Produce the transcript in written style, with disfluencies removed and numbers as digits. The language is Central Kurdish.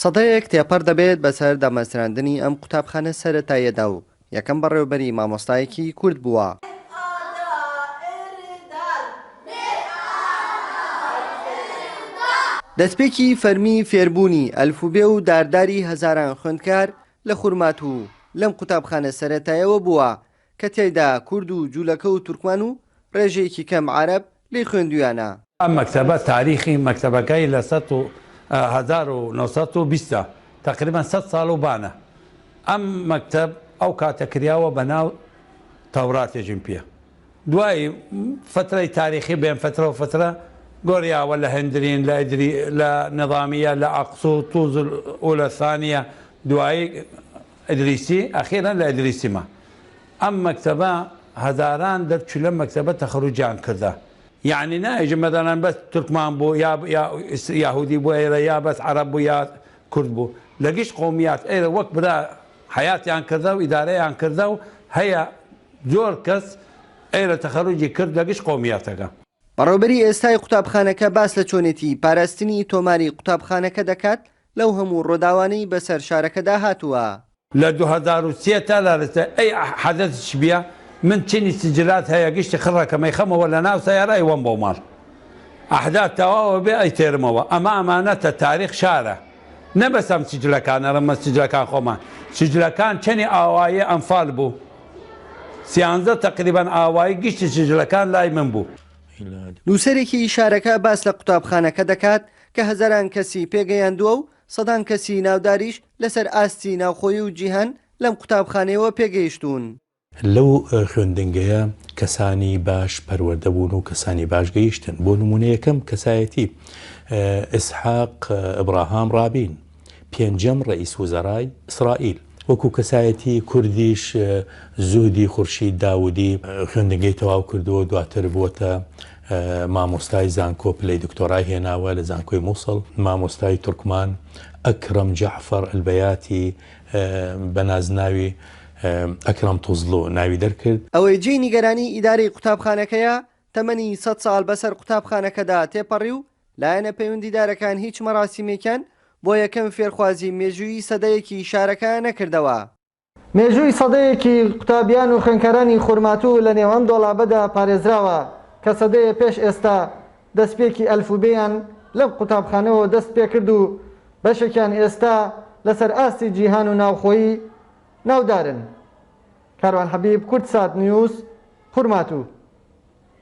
سەدەیەک تێپەر دەبێت بەسەر دامەزراندنی ئەم قوتابخانە سەرەتاییەدا و یەکەم بەڕێوەبەری مامۆستایەکی کورد بووە. دەستپێکی فەرمی فێربوونی ئەلفوبێ و دارداری هەزاران خوێندکار لە خورمات و لەم قوتابخانە سەرەتاییەوە بووە کە تێیدا کورد و جوولەکە و تورکمان و ڕێژەیەکی کەم عەرەب لێی خوێندویانە. ئەم مەکتەبە تاریخی مەکتەبەکەی لە 1920 تقریبا 100 ساڵ و بانە. ئەم مەکتەب ئەو کاتە کراوە بەناو تەوراتێژین پێ. دوای فترەی تاریخی بێن فترە و فترە گۆریاوە لە هەندرین لە نظامیە لە ئەقس و تووز و لە ثانیە دوایی ئەدریسی ئەخیرا لە ئەدریسیمە. ئەم مەکتەبە هەزاران دەرچوو لە مەکتەبە تەخەڕوجیان کردە. یعنی نایژە مەدەنان بەس تورکمان بوو یا یاهودی بوو ئێرە یا بەس عەرەب بوو یا کورد بوو لە گشت قۆمیات ئێرە وەک برا حیاتیان کردە و ئیدارەیان کردە و هەیە زۆر کەس ئێرە تەخەڕوجی کرد لە گشت قۆمیاتەکە. بەڕێوەبەری ئێستای قوتابخانەکە باس لە چۆنێتی پاراستنی تۆماری قوتابخانەکە دەکات لەو هەموو ڕۆداوانەی بەسەر شارەکەدا هاتووە. لە 2003 تا لارستە ئەی حەدەثش بیە من چینی سجلات هەیە گشتی خڕەکەمەی خەمەوە لە ناو سەیارای وەم بۆ ماڵ ئەحدات تەواوە بێ ئەی تێرمەوە ئەمە ئەمانەتە تاریخ شارە نەبەسەم سجلەکانە ڕەمە سجلەکان خۆمان سجلەکان چەنی ئاوایی ئەمفال بوو 13 تقریبان ئاوایی گشتی سجلەکان لای من بوو. نووسەرێکی شارەکە باس لە قوتابخانەکە دەکات کە هەزاران کەسی پێگەیاندووە و سەدان کەسی ناوداریش لەسەر ئاستی ناوخۆیی و جیهان لەم قوتابخانەیەوە پێگەیشتوون. لەو خوێندنگەیە کەسانی باش پەروەردەبوون و کەسانی باش گەیشتن بۆ نمونە یەکەم کەسایەتی ئیسحاق ئیبراهام ڕابین پێنجەم ڕئیس وزەرای ئیسرائیل وەکو کەسایەتی کوردیش زودی خورشید داودی خوێندنگەی تەواو کردووە دواتر بووەتە مامۆستای زانکۆ پلەی دکتۆرای هێناوە لە زانکۆی مووسڵ مامۆستای تورکمان ئەکرەم جەعفەر ئەلبەیاتی بە نازناوی ئەکرەم توزلۆ ناوی دەرکرد. ئەوەی جێی نیگەرانی ئیدارەی قوتابخانەکەیە تەمەنی 100 ساڵ بەسەر قوتابخانەکەدا تێپەڕی و لایەنە پەیوەندیدارەکان هیچ مەراسیمێکیان بۆ یەکەم فێرخوازی مێژووی سەدەیەکی شارەکە نەکردەوە. مێژووی سەدەیەکی قوتابیان و خوێندکارانی خورماتوو لە نێوان دۆڵابەدا پارێزراوە کە سەدەیە پێش ئێستا دەستپێکی ئەلفوبێیان لەم قوتابخانەوە دەست پێ کرد و بەشێکیان ئێستا لەسەر ئاستی جیهان و ناوخۆیی ناودارن. کاروان حەبیب، کورتسات نیوز، خورماتوو.